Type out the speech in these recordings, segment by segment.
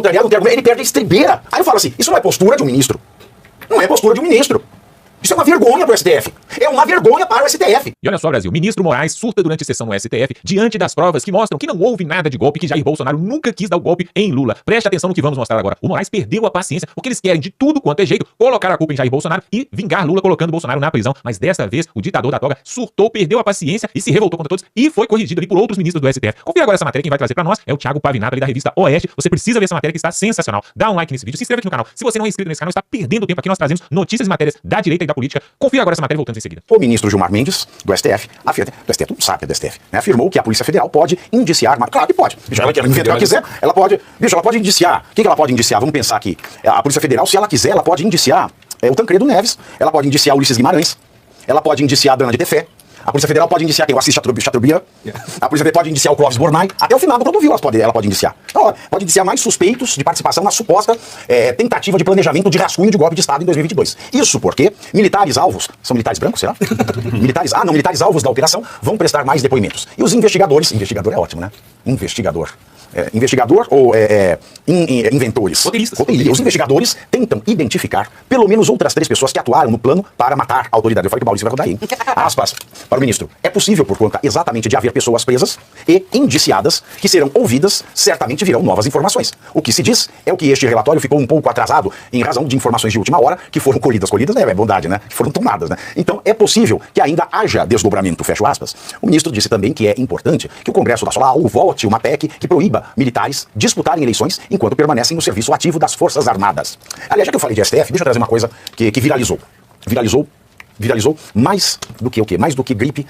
contrariado, ele perde a estribeira. Aí eu falo assim, isso não é postura de um ministro. Não é postura de um ministro. Isso é uma vergonha para o STF. É uma vergonha para o STF. E olha só, Brasil, ministro Moraes surta durante a sessão no STF diante das provas que mostram que não houve nada de golpe, que Jair Bolsonaro nunca quis dar o golpe em Lula. Preste atenção no que vamos mostrar agora. O Moraes perdeu a paciência, porque eles querem de tudo quanto é jeito colocar a culpa em Jair Bolsonaro e vingar Lula colocando Bolsonaro na prisão. Mas dessa vez, o ditador da toga surtou, perdeu a paciência e se revoltou contra todos e foi corrigido ali por outros ministros do STF. Confira agora essa matéria, quem vai trazer pra nós é o Thiago Pavinato ali da revista Oeste. Você precisa ver essa matéria que está sensacional. Dá um like nesse vídeo, se inscreve aqui no canal. Se você não é inscrito nesse canal, está perdendo tempo aqui. Nós trazemos notícias e matérias da direita e da política. Confira agora essa matéria, voltando em seguida. O ministro Gilmar Mendes, do STF, todo mundo sabe do STF, né, afirmou que a Polícia Federal pode indiciar, mas claro que pode. Bicho, ela quiser, ela pode indiciar. O que ela pode indiciar? Vamos pensar aqui. A Polícia Federal, se ela quiser, ela pode indiciar o Tancredo Neves, ela pode indiciar o Ulisses Guimarães, ela pode indiciar a Dana de Tefé. A Polícia Federal pode indiciar quem? O Assis Chateaubriand. A Polícia Federal pode indiciar o Clóvis Bornai. Até o final do Clodovil ela pode indiciar. Então, pode indiciar mais suspeitos de participação na suposta tentativa de planejamento de rascunho de golpe de Estado em 2022. Isso porque militares alvos, são militares brancos, será? militares alvos da operação vão prestar mais depoimentos. E os investigadores, investigador é ótimo, né? Investigador ou inventores? Roteiristas. Os investigadores tentam identificar pelo menos outras 3 pessoas que atuaram no plano para matar a autoridade. Eu falei que o Maurício vai rodar aí. Aspas para o ministro. É possível, por conta exatamente de haver pessoas presas e indiciadas que serão ouvidas, certamente virão novas informações. O que se diz é o que este relatório ficou um pouco atrasado em razão de informações de última hora que foram colhidas, é bondade, né? Que foram tomadas, né? Então é possível que ainda haja desdobramento, fecho aspas. O ministro disse também que é importante que o Congresso Nacional vote uma PEC que proíba militares disputarem eleições enquanto permanecem no serviço ativo das Forças Armadas. Aliás, já que eu falei de STF, deixa eu trazer uma coisa que viralizou. Viralizou mais do que o quê? Mais do que gripe,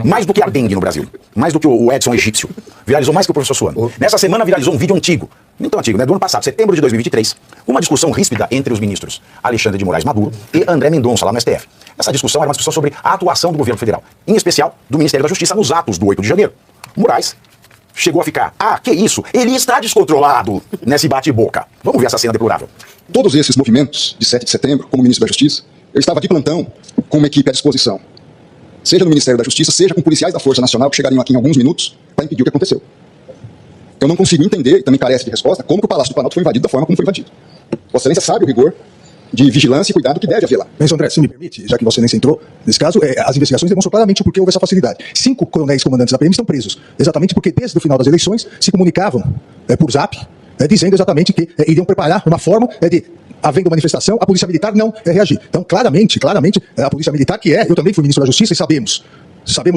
mais do que a dengue no Brasil, mais do que o Edson egípcio. Viralizou mais que o professor Suano. Nessa semana viralizou um vídeo antigo, nem tão antigo, né? Do ano passado, setembro de 2023, uma discussão ríspida entre os ministros Alexandre de Moraes Maduro e André Mendonça, lá no STF. Essa discussão era uma discussão sobre a atuação do governo federal, em especial do Ministério da Justiça nos atos do 8 de janeiro. Moraes chegou a ficar, que isso? Ele está descontrolado nesse bate-boca. Vamos ver essa cena deplorável. Todos esses movimentos de 7 de setembro, como ministro da Justiça, eu estava de plantão com uma equipe à disposição, seja no Ministério da Justiça, seja com policiais da Força Nacional que chegariam aqui em alguns minutos para impedir o que aconteceu. Eu não consigo entender, e também carece de resposta, como que o Palácio do Planalto foi invadido da forma como foi invadido. Vossa Excelência sabe o rigor de vigilância e cuidado que deve haver lá. Mas, André, se me permite, já que Vossa Excelência entrou, nesse caso, as investigações demonstram claramente o porquê houve essa facilidade. 5 coronéis comandantes da PM estão presos, exatamente porque desde o final das eleições se comunicavam por zap, dizendo exatamente que iriam preparar uma forma de, havendo manifestação, a Polícia Militar não reagir. Então, claramente, a Polícia Militar, que eu também fui ministro da Justiça e sabemos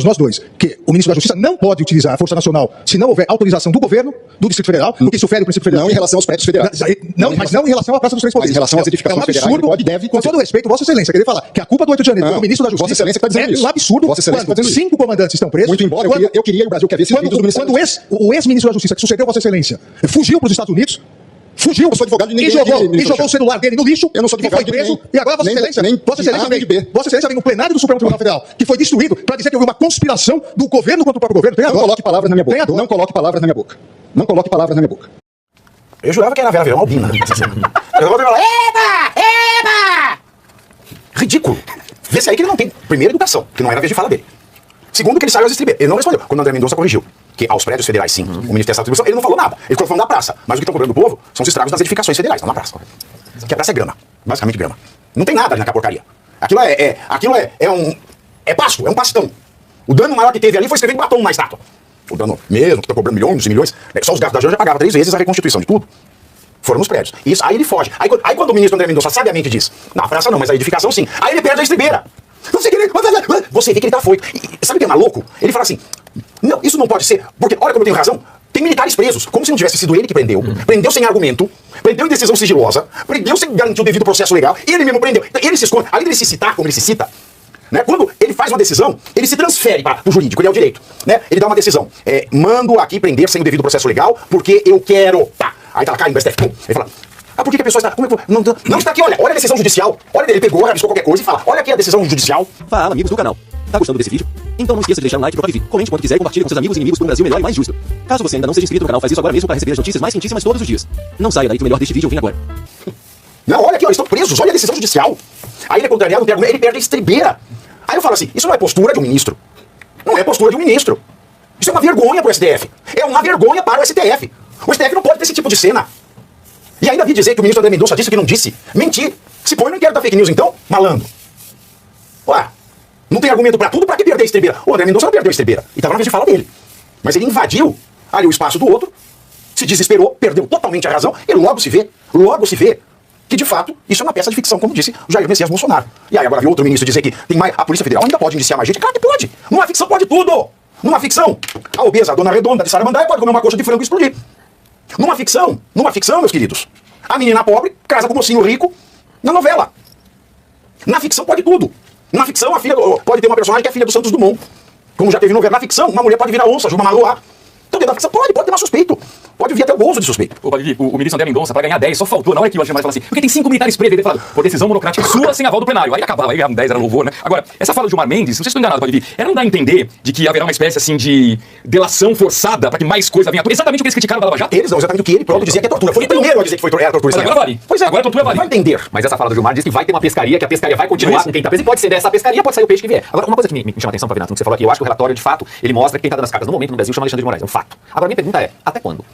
nós dois, que o ministro da Justiça não pode utilizar a Força Nacional se não houver autorização do governo, do Distrito Federal, porque isso fere o princípio federal. Não em relação aos prédios federais. Mas não em relação à Praça dos Três Poderes. Mas em relação às edificações federais, absurdo, pode e deve. Com todo respeito, Vossa Excelência, querer falar que a culpa do 8 de janeiro foi do ministro da Justiça. Vossa Excelência está dizendo isso. Um absurdo. Vossa Excelência quando 5 comandantes estão presos. Muito embora eu queria o Brasil quer ver esses vídeos do Ministério. Quando o ex-ministro da Justiça, que sucedeu Vossa Excelência, fugiu para os Estados Unidos, eu sou advogado de ninguém. E jogou o celular dele no lixo. Eu não sou advogado de ninguém. Foi preso. E agora Vossa Excelência vem no plenário do Supremo Tribunal Federal, que foi destruído para dizer que houve uma conspiração do governo contra o próprio governo. Não coloque palavras na minha boca. Não coloque palavras na minha boca. Não coloque palavras na minha boca. Eu jurava que era Vera Verão Albina. Eba! Ridículo. Vê-se aí que ele não tem, primeiro, educação, que não era a vez de fala dele. Segundo, que ele saiu às estribeiras. Ele não respondeu. Quando o André Mendonça corrigiu que aos prédios federais, sim, o Ministério da Distribuição, ele não falou nada. Ele ficou falando da praça. Mas o que estão cobrando do povo são os estragos das edificações federais, não na praça. Que a praça é grama. Basicamente grama. Não tem nada ali naquela porcaria. Aquilo é pasto, é um pastão. O dano maior que teve ali foi escrever em batom na estátua. O dano mesmo, que estão cobrando milhões e milhões. Só os gastos da Janja pagavam 3 vezes a reconstituição de tudo. Foram nos prédios. Isso, aí ele foge. Aí quando o ministro André Mendonça sabiamente diz, não, a praça não, mas a edificação sim. Aí ele perde a estribeira. Não sei o que ele... Você vê que ele tá afoito. E sabe o que é maluco? Ele fala assim, não, isso não pode ser, porque olha como eu tenho razão, tem militares presos, como se não tivesse sido ele que prendeu, prendeu sem argumento, prendeu em decisão sigilosa, prendeu sem garantir o devido processo legal, ele mesmo prendeu. Então, ele se esconde, além dele se citar como ele se cita, né, quando ele faz uma decisão, ele se transfere para o jurídico, ele é o direito, né, ele dá uma decisão, mando aqui prender sem o devido processo legal, porque eu quero, tá, aí tá lá caindo, STF, pum, ele fala, por que a pessoa está... Não está aqui, olha a decisão judicial. Olha, ele pegou, rabiscou qualquer coisa e fala, olha aqui a decisão judicial. Fala, amigos do canal. Tá gostando desse vídeo? Então não esqueça de deixar um like, troca de vídeo, comente quando quiser e compartilhe com seus amigos e inimigos para um Brasil melhor e mais justo. Caso você ainda não seja inscrito no canal, faz isso agora mesmo para receber as notícias mais quentíssimas todos os dias. Não saia daí que o melhor deste vídeo vem agora. Não, olha aqui, ó, eles estão presos, olha a decisão judicial. Aí ele é contrariado, ele perde a estribeira. Aí eu falo assim, isso não é postura de um ministro. Não é postura de um ministro. Isso é uma vergonha para o STF. É uma vergonha para o STF. O STF não pode ter esse tipo de cena. E ainda vi dizer que o ministro André Mendonça disse que não disse. Mentir. Se põe no inquérito da fake news, então, malandro. Ué, não tem argumento pra tudo, pra que perder a estribeira? O André Mendonça não perdeu a estribeira. E tava na vez de fala dele. Mas ele invadiu ali o espaço do outro, se desesperou, perdeu totalmente a razão, e logo se vê que, de fato, isso é uma peça de ficção, como disse o Jair Messias Bolsonaro. E aí agora viu outro ministro dizer que tem mais, a Polícia Federal ainda pode indiciar mais gente. Claro que pode. Numa ficção pode tudo. Numa ficção, a obesa, a dona redonda de Saramandaia pode comer uma coxa de frango e explodir. Numa ficção, meus queridos, a menina pobre casa com o mocinho rico na novela. Na ficção pode tudo. Na ficção, a filha pode ter uma personagem que é filha do Santos Dumont. Como já teve novela. Na ficção, uma mulher pode virar onça, Juma Maruá. Então, dentro da ficção, pode ter mais suspeito. Pode vir até o bolso de suspeito. Ô, Padre, o ministro André Mendonça, pra ganhar 10, só faltou, na hora que o Alexandre Moraes falou assim, porque tem 5 militares presos, ele falou, por decisão monocrática sua, sem aval do plenário. Aí acabava, aí 10 era louvor, né? Agora, essa fala do Gilmar Mendes, não sei se estou enganado, Padre, ela não dá a entender de que haverá uma espécie, assim, de delação forçada pra que mais coisa venha à tona. Exatamente o que eles criticaram da Lava Jato. Eles não, exatamente o que ele próprio dizia que é tortura. Foi o primeiro a dizer que foi tortura. Mas agora vale. Pois é. Agora a tortura vale. Vai entender. Mas essa fala do Gilmar diz que vai ter uma pescaria, que a pescaria vai continuar com quem tá preso, e pode ser dessa pescaria, pode sair o peixe que vier. Agora, uma coisa que me chama a atenção, Pavinato, no que você falou aqui, eu acho que o relatório, de fato, ele mostra que quem tá dando as cartas no momento no Brasil chama Alexandre de Moraes, é um fato. Agora, minha pergunta é, até quando?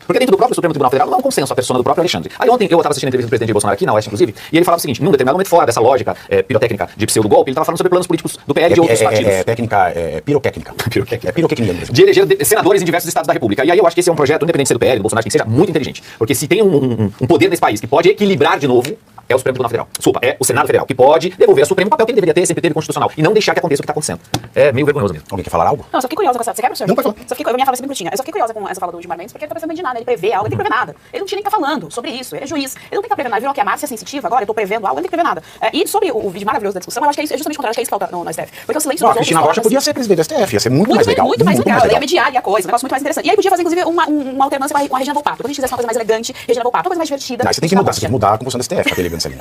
Porque dentro do próprio Supremo Tribunal Federal não há um consenso a persona do próprio Alexandre. Aí ontem eu estava assistindo a entrevista do presidente Jair Bolsonaro aqui na Oeste, inclusive, e ele falava o seguinte, num determinado momento fora dessa lógica pirotécnica de pseudo-golpe, ele estava falando sobre planos políticos do PL e de outros partidos. Pirotécnica. É piroquecnia mesmo. De eleger senadores em diversos estados da República. E aí eu acho que esse é um projeto, independente de ser do PL, do Bolsonaro, que seja muito inteligente. Porque se tem um poder nesse país que pode equilibrar de novo, é o Supremo Tribunal Federal. Desculpa, é o Senado Federal, que pode devolver ao Supremo o papel que ele deveria ter, sempre teve constitucional, e não deixar que aconteça o que está acontecendo. É meio vergonhoso mesmo. Alguém quer falar algo? Não, eu só fiquei curiosa com essa. Você quer, professor? Não, pode falar. Eu minha fala sempre curtinha. Eu só fiquei curiosa com essa fala do Gilmar Mendes, porque ele tá precisando de nada. Ele prevê algo, ele não tem que prever nada. Ele não tinha nem que tá falando sobre isso. Ele é juiz. Ele não tem que estar prevendo nada. Virou que a Márcia é sensitiva agora, eu tô prevendo algo, ele não tem que prever nada. E sobre o vídeo maravilhoso da discussão, eu acho que é justamente o contrário, acho que é isso que falta no STF. Porque o silêncio Não, a dos Cristina outros Rocha podia ser presidente do STF, ia ser muito mais legal. Muito mais legal. Ela ia mediar a coisa, um negócio muito mais interessante. E aí podia fazer, inclusive, uma alternância com a Regina Volpato. Quando a gente fizesse uma coisa mais elegante, Regina Volpato, uma coisa mais divertida. Não, você tem que mudar, você tem que mudar a composição do STF pra ter elegância ali.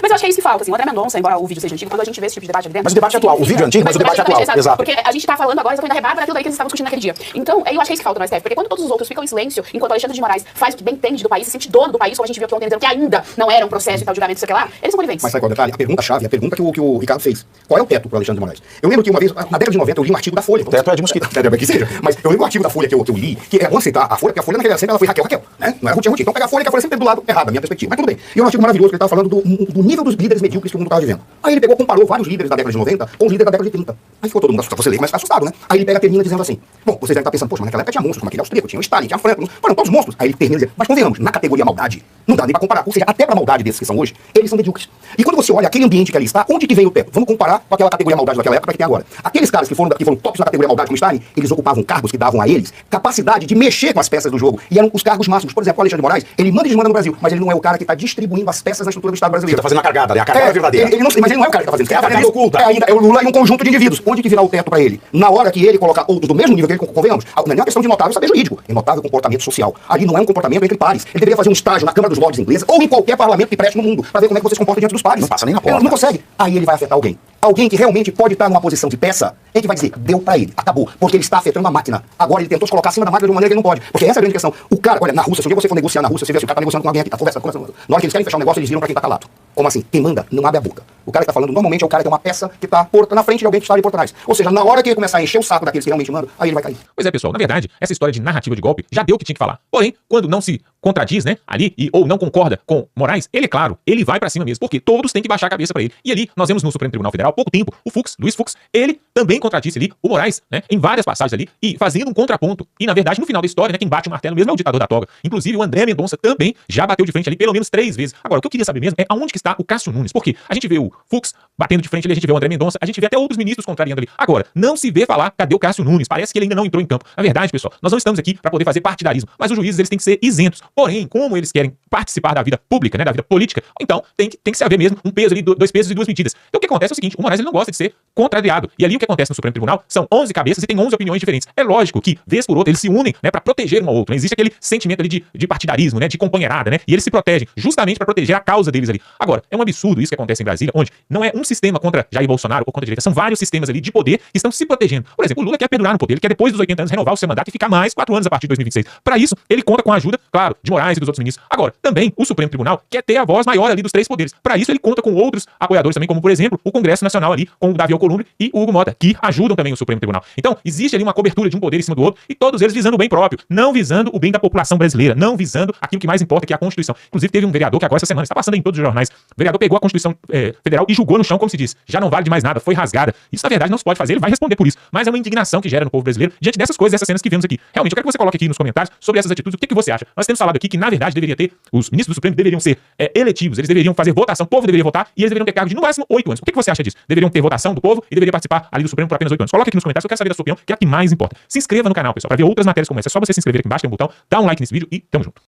Mas eu acho que é isso que falta, assim. O André Mendonça, embora o vídeo seja antigo, quando a gente vê esse tipo de debate ali dentro... Mas o debate é atual. O vídeo é antigo, mas o debate é atual. Exato. Porque a gente tá falando agora exatamente da rebarba daquilo daí que eles estavam discutindo naquele dia. Então, eu acho que é isso que falta no STF. Porque quando todos os outros ficam em silêncio, enquanto o Alexandre de Moraes faz o que bem entende do país, se sente dono do país, como a gente viu aqui ontem dizendo que ainda não era um processo e tal, julgamento, sei lá, eles são coniventes. Mas sabe qual é o detalhe? A pergunta-chave, a pergunta que o Ricardo fez. Qual é o teto para Alexandre de Moraes? Eu lembro que uma vez, na década de 90, eu li um artigo da Folha. O teto é de mosquito. Que seja. Mas eu lembro um artigo da Folha que eu li, que é bom aceitar a Folha, porque a Folha naquela sempre ela foi Raquel, né? Não é Ruth. Então pega a Folha, que a Folha sempre teve do lado errado, da minha perspectiva. Mas tudo bem. E é um artigo maravilhoso que ele estava falando do nível dos líderes medíocres que o mundo estava vivendo. Aí ele pegou, comparou vários líderes da década de 90 com os líderes da década de 30. Aí ficou todo mundo assustado. Você lê, mas fica assustado, né? Aí ele termina dizendo assim: bom, vocês devem estar pensando, poxa, mas naquela época tinha monstros, como aquele austríaco, tinha o Stalin, tinha Franco, foram todos monstros. Aí ele termina dizendo: mas convenhamos, na categoria maldade, não dá nem pra comparar. Ou seja, até pra maldade desses que são hoje, eles são medíocres. E quando você olha aquele ambiente que ali está, onde que veio o teto? Vamos comparar com aquela categoria maldade daquela época que tem agora. Aqueles caras que foram tops na categoria maldade como Stalin, eles ocupavam cargos que davam a eles capacidade de mexer com as peças do jogo. E eram os cargos máximos. Por exemplo, o Alexandre de Moraes, ele manda e desmanda no Brasil, mas ele não é o cara que está distribuindo as peças na estrutura do Estado brasileiro. Você tá fazendo a cargada, né? A cargada verdadeira. Mas ele não é o cara que tá fazendo. É a cargada oculta. É o Lula e um conjunto de indivíduos. Onde que virá o teto pra ele? Na hora que ele colocar outros do mesmo nível que ele, convenhamos, não é uma questão de notável saber jurídico, é notável comportamento social. Ali não é um comportamento entre pares. Ele deveria fazer um estágio na Câmara dos Lordes inglesa ou em qualquer parlamento que preste no mundo pra ver como é que você se comporta diante dos pares. Não passa nem na porta. Não consegue. Aí ele vai afetar alguém. Alguém que realmente pode estar numa posição de peça, a gente vai dizer, deu pra ele, acabou. Porque ele está afetando a máquina. Agora ele tentou se colocar acima da máquina de uma maneira que ele não pode. Porque essa é a grande questão. O cara, olha, na Rússia, se um dia você for negociar na Rússia, você vê se o cara tá negociando com alguém aqui, tá conversando. Na hora que eles querem fechar um negócio, eles viram pra quem tá calado. Como assim? Quem manda não abre a boca. O cara que tá falando normalmente é o cara que é uma peça que tá na frente de alguém que está ali por trás. Ou seja, na hora que ele começar a encher o saco daqueles que realmente mandam, aí ele vai cair. Pois é, pessoal, na verdade, essa história de narrativa de golpe já deu o que tinha que falar. Porém, quando não se contradiz, né, ali, ou não concorda com Moraes, ele, é claro, ele vai pra cima mesmo, porque todos têm que baixar a cabeça pra ele. E ali, nós vemos no Supremo Tribunal Federal, há pouco tempo, o Luiz Fux, ele também contradisse ali o Moraes, né, em várias passagens ali, e fazendo um contraponto. E, na verdade, no final da história, né, quem bate o martelo mesmo é o ditador da toga. Inclusive, o André Mendonça também já bateu de frente ali pelo menos 3 vezes. Agora, o que eu queria saber mesmo é aonde que está o Cássio Nunes, porque a gente vê o Fux batendo de frente ali, a gente vê o André Mendonça, a gente vê até outros ministros contrariando ali. Agora, não se vê falar, cadê o Cássio Nunes? Parece que ele ainda não entrou em campo. Na verdade, pessoal, nós não estamos aqui para poder fazer partidarismo, mas os juízes, eles têm que ser isentos. Porém, como eles querem participar da vida pública, né, da vida política, então tem que se haver mesmo um peso ali, 2 pesos e 2 medidas. Então o que acontece é o seguinte, o Moraes ele não gosta de ser contrariado. E ali o que acontece no Supremo Tribunal são 11 cabeças e tem 11 opiniões diferentes. É lógico que, vez por outra, eles se unem, né, para proteger um ao outro. Né? Existe aquele sentimento ali de partidarismo, né, de companheirada, né? E eles se protegem justamente para proteger a causa deles ali. Agora, é um absurdo isso que acontece em Brasília, onde não é um sistema contra Jair Bolsonaro ou contra a direita, são vários sistemas ali de poder que estão se protegendo. Por exemplo, o Lula quer perdurar no poder, ele quer depois dos 80 anos renovar o seu mandato e ficar mais 4 anos a partir de 2026. Para isso, ele conta com a ajuda, claro, de Moraes e dos outros ministros. Agora, também o Supremo Tribunal quer ter a voz maior ali dos três poderes. Para isso, ele conta com outros apoiadores também, como, por exemplo, o Congresso Nacional ali, com o Davi Alcolumbre e o Hugo Mota, que ajudam também o Supremo Tribunal. Então, existe ali uma cobertura de um poder em cima do outro, e todos eles visando o bem próprio, não visando o bem da população brasileira, não visando aquilo que mais importa, que é a Constituição. Inclusive, teve um vereador que agora essa semana está passando em todos os jornais. O vereador pegou a Constituição Federal e jogou no chão, como se diz. Já não vale de mais nada, foi rasgada. Isso, na verdade, não se pode fazer, ele vai responder por isso. Mas é uma indignação que gera no povo brasileiro diante dessas coisas, dessas cenas que vemos aqui. Realmente, eu quero que você coloque aqui nos comentários sobre essas atitudes, o que você acha. Nós temos falado aqui que, na verdade, deveria ter, os ministros do Supremo deveriam ser eletivos, eles deveriam fazer votação, o povo deveria votar, e eles deveriam ter cargo de, no máximo, 8 anos. O que você acha disso? Deveriam ter votação do povo e deveria participar ali do Supremo por apenas 8 anos. Coloque aqui nos comentários, eu quero saber da sua opinião, que é a que mais importa. Se inscreva no canal, pessoal, para ver outras matérias como essa. É só você se inscrever aqui embaixo, tem um botão, dá um like nesse vídeo e tamo junto.